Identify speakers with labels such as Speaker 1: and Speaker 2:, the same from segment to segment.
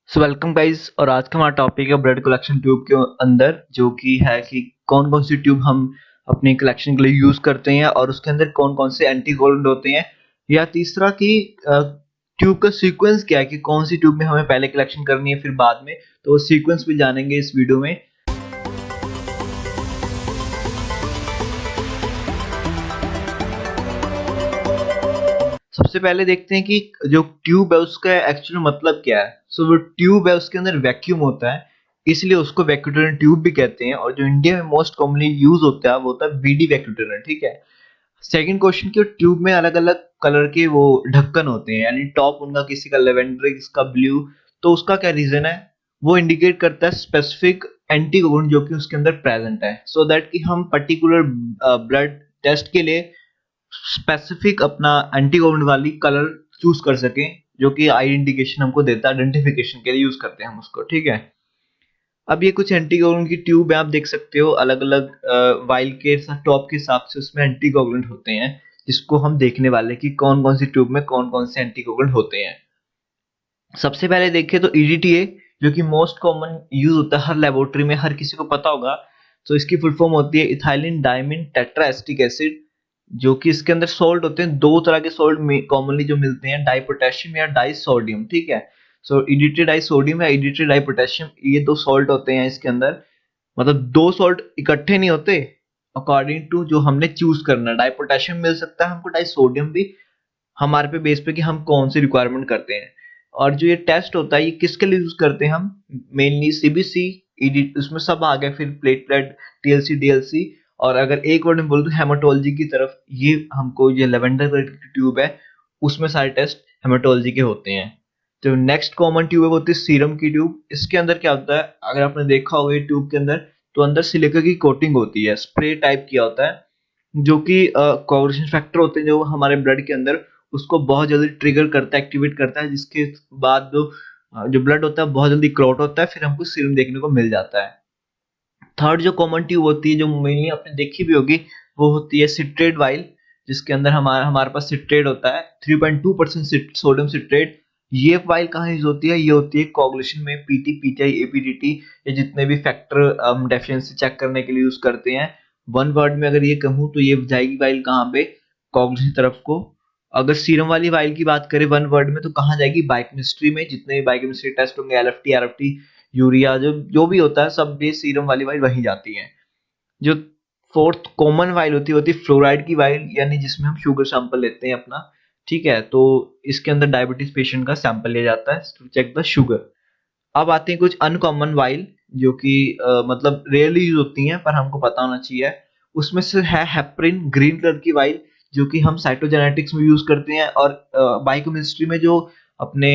Speaker 1: So welcome guys. और आज का हमारा टॉपिक है ब्लड कलेक्शन ट्यूब के अंदर, जो कि है कि कौन कौन सी ट्यूब हम अपनी कलेक्शन के लिए यूज करते हैं और उसके अंदर कौन कौन से एंटीकोगुलेंट होते हैं। या तीसरा कि ट्यूब का सीक्वेंस क्या है, कि कौन सी ट्यूब में हमें पहले कलेक्शन करनी है फिर बाद में। तो सीक्वेंस भी जानेंगे इस वीडियो में। सबसे पहले देखते हैं कि जो ट्यूब है उसका एक्चुअल मतलब क्या है। सो वो ट्यूब है, उसके अंदर वैक्यूम होता है, इसलिए उसको वैक्यूम ट्यूब भी कहते हैं। और जो इंडिया में मोस्ट कॉमनली यूज होता है वो होता है बीडी वैक्यूम। ठीक है। सेकंड क्वेश्चन की, ट्यूब में अलग अलग कलर के वो ढक्कन होते हैं, यानी टॉप उनका किसी का लेवेंडर किसी का ब्लू। तो उसका क्या रीजन है? वो इंडिकेट करता है स्पेसिफिक एंटीकोगुलेंट जो कि उसके अंदर प्रेजेंट है, सो दैट कि हम पर्टिकुलर ब्लड टेस्ट के लिए स्पेसिफिक अपना एंटीकोगुलेंट वाली कलर चूज कर सकें, जो कि आइडेंटिफिकेशन हमको देता है, आइडेंटिफिकेशन के लिए यूज करते हैं हम उसको। ठीक है। अब ये कुछ एंटीकोगुलेंट की ट्यूब है, आप देख सकते हो अलग अलग वाइल के टॉप के हिसाब से उसमें एंटीकोगुलेंट होते हैं, जिसको हम देखने वाले हैं कि कौन कौन सी ट्यूब में कौन कौन से एंटीकोगुलेंट होते हैं। सबसे पहले देखें तो ईडीटीए, जो कि मोस्ट कॉमन यूज होता है हर लेबोरेटरी में, हर किसी को पता होगा। तो इसकी फुल फॉर्म होती है इथाइलिन डायमिन टेट्राएसिटिक एसिड, जो कि इसके अंदर सॉल्ट होते हैं। दो तरह के सॉल्ट कॉमनली जो मिलते हैं, डाई पोटेशियम या डाई सोडियम। ठीक है। सो ईडीटी डाई सोडियम या ईडीटी डाई पोटेशियम, ये दो सॉल्ट होते हैं इसके अंदर। मतलब दो सॉल्ट इकट्ठे नहीं होते, अकॉर्डिंग टू जो हमने चूज करना है। डाई पोटेशियम मिल सकता है हमको, डाई सोडियम भी, हमारे पे बेस पे कि हम कौन सी रिक्वायरमेंट करते हैं। और जो ये टेस्ट होता है ये किसके लिए यूज करते हैं हम? मेनली सीबीसी, ईडी, उसमें सब आ गए, फिर प्लेटलेट, टीएलसी, डीएलसी। और अगर एक वर्ड में बोलूं तो हेमाटोलॉजी की तरफ, ये हमको ये लेवेंडर कलर की ट्यूब है, उसमें सारे टेस्ट हेमाटोलॉजी के होते हैं। तो नेक्स्ट कॉमन ट्यूब है वो होती है सीरम की ट्यूब। इसके अंदर क्या होता है, अगर आपने देखा होगा ये ट्यूब के अंदर, तो अंदर सिलिका की कोटिंग होती है, स्प्रे टाइप किया होता है, जो कि कोएगुलेशन फैक्टर होते हैं जो हमारे ब्लड के अंदर, उसको बहुत जल्दी ट्रिगर करता है, एक्टिवेट करता है, जिसके बाद जो ब्लड होता है बहुत जल्दी क्लॉट होता है, फिर हमको सीरम देखने को मिल जाता है। थर्ड जो कॉमन ट्यूब होती है, जो मेनली आपने देखी भी होगी, वो होती है सिट्रेट वाइल, जिसके अंदर हमारे हमारे पास सिट्रेट होता है 3.2% सोडियम सिट्रेट। ये वाइल कहाँ यूज होती है? ये होती है कोगुलेशन में, पीटी, पीटीआई, एपीडीटी, ये जितने भी फैक्टर हम डेफिशिएंसी चेक करने के लिए यूज करते हैं। वन वर्ड में अगर ये कहूँ तो ये जाएगी वाइल कहाँ पे? कोगुलेशन तरफ को। अगर सीरम वाली वाइल की बात करें वन वर्ड में, तो कहाँ जाएगी? बायोकेमिस्ट्री में, जितने भी बायोकेमिस्ट्री टेस्ट होंगे, एलएफटी, आरएफटी, यूरिया, जो जो भी होता है सब ये सीरम वाली वाइल वहीं जाती है। जो फोर्थ कॉमन वाइल होती है फ्लोराइड की वाइल, यानी जिसमें हम शुगर सैंपल लेते हैं अपना। ठीक है। तो इसके अंदर डायबिटीज पेशेंट का सैंपल लिया जाता है टू चेक द शुगर। अब आते हैं कुछ अनकॉमन वाइल, जो कि मतलब रेयरली यूज होती हैं पर हमको पता होना चाहिए। उसमें से है हेपरिन ग्रीन कलर की वाइल, जो कि हम साइटोजेनेटिक्स में यूज करते हैं। और बायोकेमिस्ट्री में जो अपने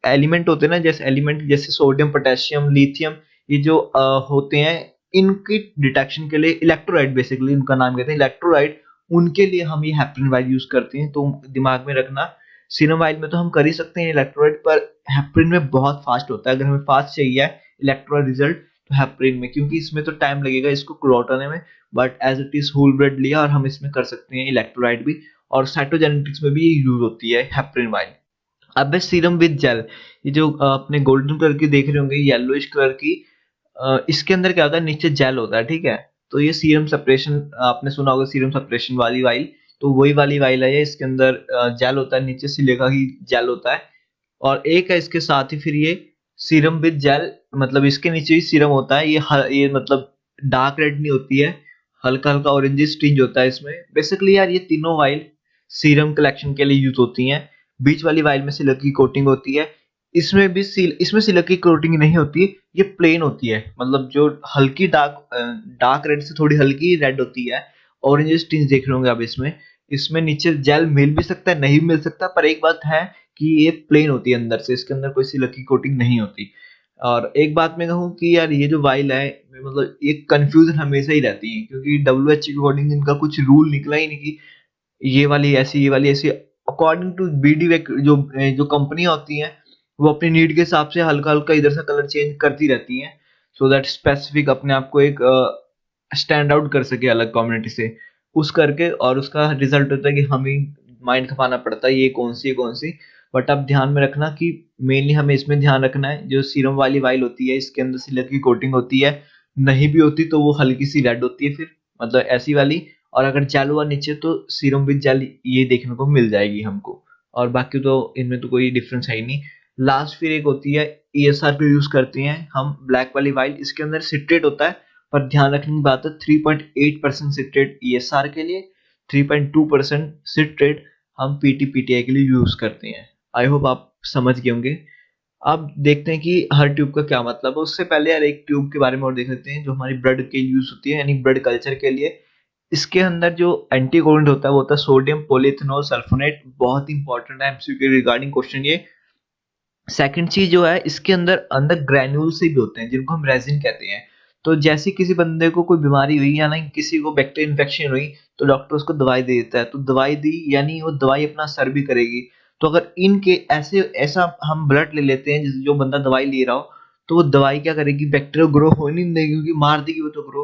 Speaker 1: एलिमेंट होते हैं ना, जैसे एलिमेंट जैसे सोडियम, पोटेशियम, लिथियम, ये जो होते हैं, इनकी डिटेक्शन के लिए इलेक्ट्रोलाइट, बेसिकली उनका नाम कहते हैं इलेक्ट्रोलाइट, उनके लिए हम ये हेपरिन वाइल यूज करते हैं। तो दिमाग में रखना, सीरम वाइल में तो हम कर ही सकते हैं इलेक्ट्रोलाइट, पर हेपरिन में बहुत फास्ट होता है। अगर हमें फास्ट चाहिए इलेक्ट्रोलाइट रिजल्ट, तो हेपरिन में, क्योंकि इसमें तो टाइम लगेगा इसको क्लॉट होने में, but as it is whole blood लिया और हम इसमें कर सकते हैं इलेक्ट्रोलाइट भी। और साइटोजेनेटिक्स में भी ये यूज होती है हेपरिन वाइल। अब है सीरम विद जेल, ये जो अपने गोल्डन कलर की देख रहे होंगे, येलोइश कलर की, इसके अंदर क्या होता है, नीचे जेल होता है। ठीक है। तो ये सीरम सेपरेशन, आपने सुना होगा सीरम सेपरेशन वाली वाइल, तो वही वाली वाइल है ये। इसके अंदर जेल होता है, नीचे सिलिका ही जेल होता है। और एक है इसके साथ ही फिर ये सीरम विद जेल, मतलब इसके नीचे भी सीरम होता है। ये मतलब डार्क रेड नहीं होती है, हल्का हल्का ऑरेंजिश टिंज होता है इसमें। बेसिकली यार ये तीनों वाइल सीरम कलेक्शन के लिए यूज होती हैं। बीच वाली वाइल में सिल्क की कोटिंग होती है, इसमें सिल्क की कोटिंग नहीं होती, ये प्लेन होती है। मतलब जो हल्की डार्क रेड से थोड़ी हल्की रेड होती है, ऑरेंज टिंज देख रहे होंगे आप इसमें। इसमें नीचे जेल मिल भी सकता है, नहीं मिल सकता, पर एक बात है कि ये प्लेन होती है अंदर से, इसके अंदर कोई सिल्क की कोटिंग नहीं होती। और एक बात मैं कहूँ कि यार ये जो वाइल है, मतलब ये कंफ्यूजन हमेशा ही रहती है, क्योंकि डब्ल्यू के अकॉर्डिंग इनका कुछ रूल निकला ही नहीं कि ये वाली ऐसी, ये वाली ऐसी। अकॉर्डिंग टू बीडी जो जो कंपनियां होती हैं, वो अपनी नीड के हिसाब से हल्का हल्का इधर से कलर चेंज करती रहती हैं, सो दैट स्पेसिफिक अपने आप को एक स्टैंड आउट कर सके अलग कम्युनिटी से, उस करके। और उसका रिजल्ट होता है कि हमें माइंड खपाना पड़ता है ये कौन सी है कौन सी। बट आप ध्यान में रखना कि मेनली हमें इसमें ध्यान रखना है, जो सीरम वाली वाइल होती है इसके अंदर सिल्क की कोटिंग होती है, नहीं भी होती तो वो हल्की सी रेड होती है, फिर मतलब ऐसी वाली। और अगर जेल हुआ नीचे तो सीरम विद जेल ये देखने को मिल जाएगी हमको। और बाकी तो इनमें तो कोई डिफरेंस है ही नहीं। लास्ट फिर एक होती है ESR को यूज करते हैं हम, ब्लैक वाली वाइल, इसके अंदर सिट्रेट होता है, पर ध्यान रखने की बात है 3.8% सिट्रेट ESR के लिए, 3.2% सिट्रेट हम PTPTI के लिए यूज करते हैं। आई होप आप समझ गए होंगे। अब देखते हैं कि हर ट्यूब का क्या मतलब है। उससे पहले यार एक ट्यूब के बारे में और देख लेते हैं जो हमारी ब्लड के यूज होती है, यानी ब्लड कल्चर के लिए। इसके अंदर जो एंटीकोगुलेंट होता है वो होता है सोडियम पॉलीइथेनॉल सल्फोनेट, बहुत इंपॉर्टेंट है MCQ रिगार्डिंग क्वेश्चन ये। सेकंड चीज जो है, इसके अंदर अंदर ग्रैन्यूल से भी होते हैं जिनको हम रेजिन कहते हैं। तो जैसे किसी बंदे को कोई बीमारी हुई या ना किसी को बैक्टीरियल इन्फेक्शन हुई तो डॉक्टर उसको दवाई दे देता है, तो दवाई दी यानी वो दवाई अपना असर भी करेगी। तो अगर इनके ऐसे ऐसा हम ब्लड ले लेते हैं जो बंदा दवाई ले रहा हो, तो वो दवाई क्या करेगी, बैक्टीरिया ग्रो होने नहीं देगी क्योंकि मार देगी वो तो ग्रो।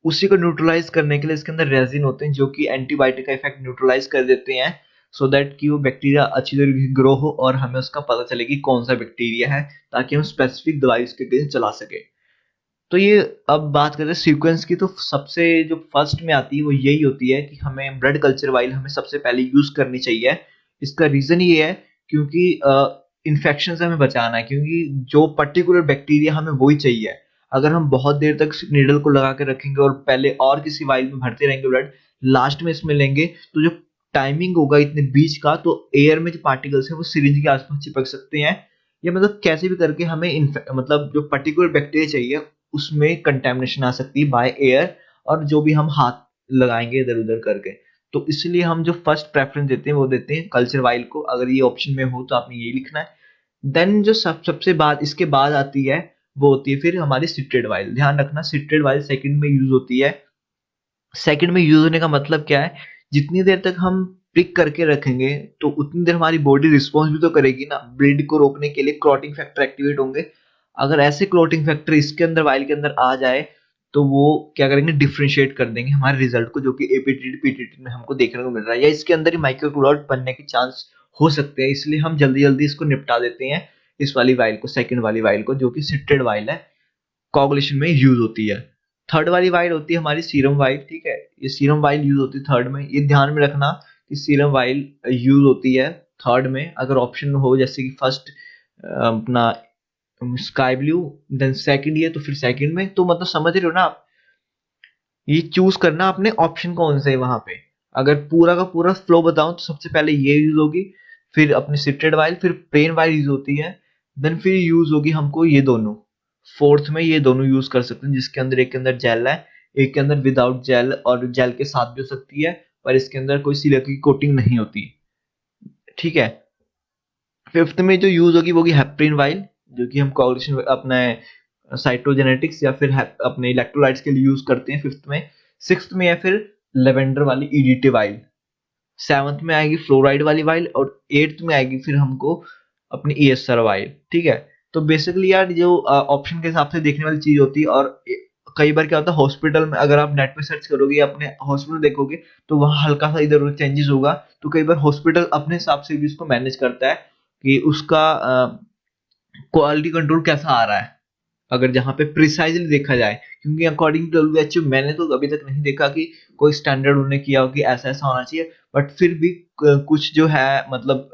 Speaker 1: उसी को न्यूट्रलाइज करने के लिए इसके अंदर रेजिन होते हैं जो कि एंटीबायोटिक का इफेक्ट न्यूट्रलाइज कर देते हैं, सो दैट कि वो बैक्टीरिया अच्छी तरीके से ग्रो हो और हमें उसका पता चले कि कौन सा बैक्टीरिया है, ताकि हम स्पेसिफिक दवाई उसके लिए चला सके। तो ये, अब बात करते हैं सीक्वेंस की, तो सबसे जो फर्स्ट में आती है वो यही होती है कि हमें ब्लड कल्चर वाइल हमें सबसे पहले यूज करनी चाहिए। इसका रीजन ये है क्योंकि इन्फेक्शन से हमें बचाना है, क्योंकि जो पर्टिकुलर बैक्टीरिया हमें वही चाहिए। अगर हम बहुत देर तक नीडल को लगा के रखेंगे और पहले और किसी वाइल में भरते रहेंगे ब्लड, लास्ट में इसमें लेंगे, तो जो टाइमिंग होगा इतने बीच का, तो एयर में जो पार्टिकल्स है वो सिरिंज के आसपास चिपक सकते हैं, या मतलब कैसे भी करके हमें मतलब जो पर्टिकुलर बैक्टीरिया चाहिए उसमें कंटेमिनेशन आ सकती है बाय एयर, और जो भी हम हाथ लगाएंगे इधर उधर करके। तो इसलिए हम जो फर्स्ट प्रेफरेंस देते हैं वो देते हैं कल्चर वाइल को। अगर ये ऑप्शन में हो तो आपने ये लिखना है। देन जो सबसे बाद इसके बाद आती है वो होती है फिर हमारी सिट्रेट वाइल। ध्यान रखना सिट्रेट वाइल सेकंड में यूज होती है। सेकंड में यूज होने का मतलब क्या है, जितनी देर तक हम पिक करके रखेंगे तो उतनी देर हमारी बॉडी रिस्पॉन्स भी तो करेगी ना, ब्लीड को रोकने के लिए क्लॉटिंग फैक्टर एक्टिवेट होंगे। अगर ऐसे क्लॉटिंग फैक्टर इसके अंदर वाइल के अंदर आ जाए तो वो क्या करेंगे, डिफरेंशिएट कर देंगे हमारे रिजल्ट को, जो कि एपीटीटी पीटीटी में हमको देखने को मिल रहा है, या इसके अंदर ही माइक्रोक्लोट बनने के चांस हो सकते हैं। इसलिए हम जल्दी जल्दी इसको निपटा देते हैं, इस वाली वाइल को, सेकंड वाली वाइल को, जो कि सिट्रेट वाइल है, कोगुलेशन में यूज होती है। थर्ड वाली वाइल होती है हमारी सीरम वाइल। ठीक है, ये सीरम वाइल यूज होती है थर्ड में। ये ध्यान में रखना कि सीरम वाइल यूज होती है थर्ड में। अगर ऑप्शन हो जैसे कि फर्स्ट अपना स्काई ब्लू, देन सेकंड ये, तो फिर सेकंड में, तो मतलब समझ रहे हो ना आप, ये चूज करना आपने ऑप्शन कौन से है वहां पे। अगर पूरा का पूरा फ्लो बताऊं तो सबसे पहले ये यूज होगी, फिर अपनी सिट्रेट वाइल, फिर प्लेन वाइल यूज होती है, देन फिर यूज होगी हमको ये दोनों। फोर्थ में ये दोनों यूज कर सकते हैं, जिसके अंदर एक के अंदर जेल है, एक के अंदर विदाउट जेल, और जेल के साथ भी हो सकती है, पर इसके अंदर कोई सिलिका की कोटिंग नहीं होती। ठीक है। फिफ्थ में जो यूज होगी वो होगी हेप्रिन वाइल, जो कि हम कोagulation अपने साइटोजेनेटिक्स या फिर अपने इलेक्ट्रोलाइट्स के लिए यूज करते हैं फिफ्थ में। सिक्स्थ में है फिर लेवेंडर वाली ईडीटी वाइल। सेवंथ में आएगी फ्लोराइड वाली वाइल, और एट्थ में आएगी फिर हमको अपनी ESR वाइल। ठीक है। तो बेसिकली यार जो ऑप्शन के हिसाब से देखने वाली चीज होती है, और कई बार क्या होता है हॉस्पिटल में, अगर आप नेट पे सर्च करोगे या अपने हॉस्पिटल देखोगे तो वहाँ हल्का सा इधर उधर चेंजेस होगा। तो कई बार हॉस्पिटल अपने हिसाब से भी इसको मैनेज करता है कि उसका क्वालिटी कंट्रोल कैसा आ रहा है, अगर जहाँ पे प्रिसाइजली देखा जाए। क्योंकि अकॉर्डिंग टू WHO मैंने तो अभी तक नहीं देखा कि कोई स्टैंडर्ड उन्होंने किया हो कि ऐसा ऐसा होना चाहिए, बट फिर भी कुछ जो है मतलब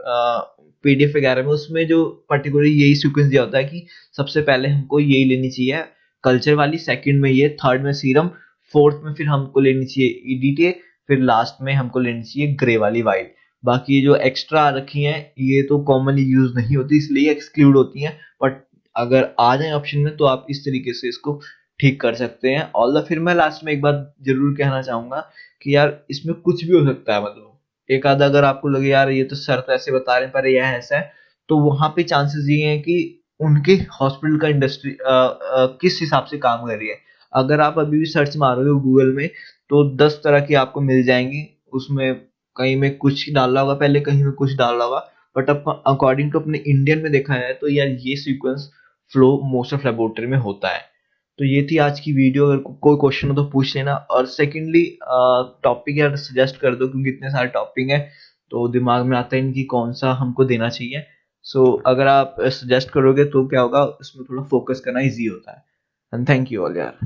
Speaker 1: PDF वगैरह में उसमें जो पर्टिकुलरली यही सीक्वेंस दिया होता है कि सबसे पहले हमको यही लेनी चाहिए कल्चर वाली, सेकंड में ये, थर्ड में सीरम, फोर्थ में फिर हमको लेनी चाहिए EDTA, फिर लास्ट में हमको लेनी चाहिए ग्रे वाली वाइल। बाकी जो एक्स्ट्रा रखी हैं ये तो कॉमनली यूज नहीं होती इसलिए एक्सक्लूड होती हैं, बट अगर आ जाए ऑप्शन में तो आप इस तरीके से इसको ठीक कर सकते हैं। ऑल द फिर मैं लास्ट में एक बात जरूर कहना चाहूंगा कि यार इसमें कुछ भी हो सकता है, मतलब एक आधा अगर आपको लगे यार ये तो सर तो ऐसे बता रहे हैं पर यह ऐसा है, तो वहां पे चांसेस ये हैं कि उनके हॉस्पिटल का इंडस्ट्री किस हिसाब से काम कर रही है। अगर आप अभी भी सर्च मारोगे गूगल में तो 10 तरह की आपको मिल जाएंगी, उसमें कहीं में कुछ डाला होगा पहले, कहीं में कुछ डाला होगा, बट अब अकॉर्डिंग टू अपने इंडियन में देखा जाए तो यार ये sequence flow most of laboratory में होता है। तो ये थी आज की वीडियो, अगर कोई क्वेश्चन हो तो पूछ लेना। और सेकेंडली टॉपिक यार सजेस्ट कर दो क्योंकि इतने सारे टॉपिक है, तो दिमाग में आता ही नहीं कि कौन सा हमको देना चाहिए। सो अगर आप सजेस्ट करोगे तो क्या होगा, इसमें थोड़ा फोकस करना इजी होता है। एंड थैंक यू ऑल यार।